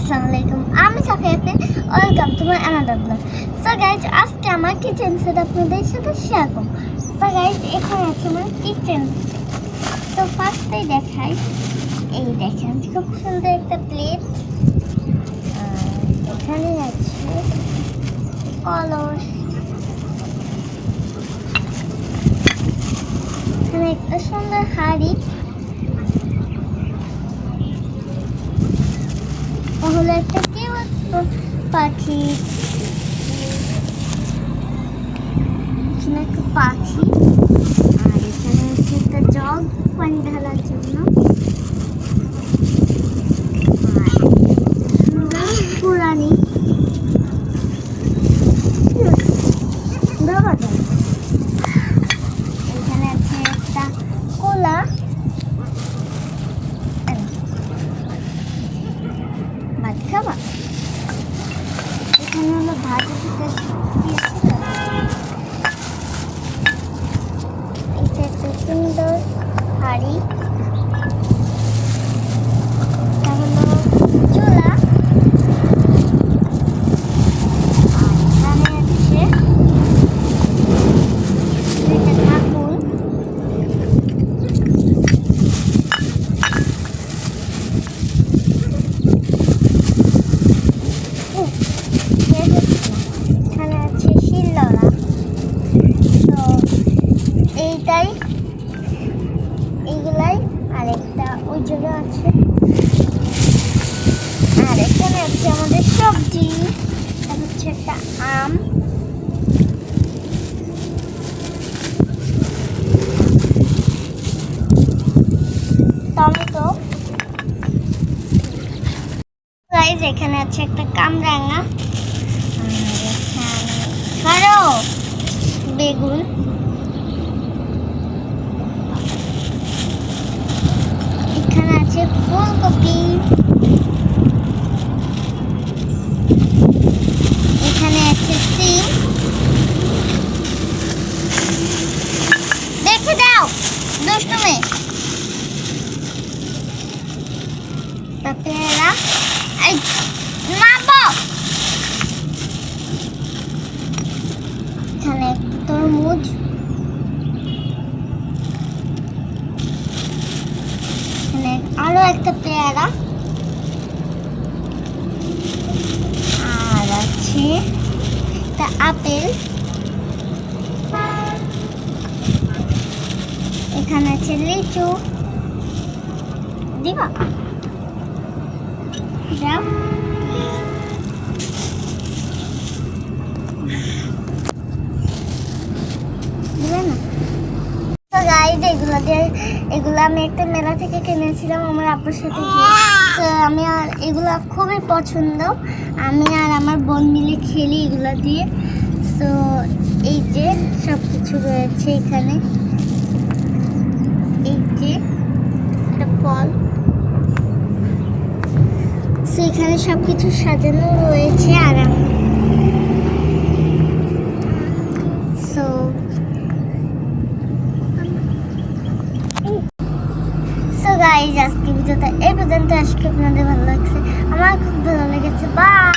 আসসালামু আলাইকুম, আমি সাফিয়া আপনি welcome to my another blog. So guys, আজকে আমার কিচেন সেট আপনাদের সাথে শেয়ার করব। সো গাইজ, এখানে আছে আমার কিচেন। তো ফার্স্টেই দেখাই, এই দেখেন খুব সুন্দর একটা প্লেট। এখানে আছে কলস, এখানে একটা সুন্দর হাঁড়ি, হলো একটা পাখি, এখানে একটা পাখি, আর এখানে হচ্ছে একটা জগ পানি ঢালার জন্য, আর পুরানি এখানে আছে একটা কোলা, ভাত খাবা। এখানে হলো ভাত এটা একটা সুন্দর হাঁড়ি, এটা হলো চুলা, আর এখানে আছে একটা ঢাকুন, এখানে আছে শিলনোড়া। তো এইগুলাই আরেকটা ওই জায়গায় আছে। আর এখানে আছে আমাদের সবজি, এটা হচ্ছে একটা আম, টমেটো, গাইস এখানে আছে একটা কামরাঙা, আর এখানে বেগুন, এখানে আছে ফুলকপি, এখানে আছে সিম, দেখে দাও দুষ্টু মেয়ে, পেয়ারা, এই মাপো, এখানে তরমুজ, এখানে আরো একটা পেয়ারা, আর আছে একটা আপেল, এখানে আছে লিচু, দিবা যাও, দিবে না। তো গাইস, এগুলো আমি একটা মেলা থেকে কিনেছিলাম আমার আপুর সাথে গিয়ে। তো আমি আর এগুলা খুবই পছন্দ, আমি আর আমার বোন মিলে খেলি এগুলা দিয়ে। তো এই যে সব কিছু রয়েছে এখানে, এই যে একটা ফল, তো এখানে সব কিছু সাজানো রয়েছে। আর গাইজ, আজকে ভিডিওটা এই পর্যন্ত। আজকে আপনাদের ভালো লাগছে, আমার খুব ভালো লেগেছে। বাই।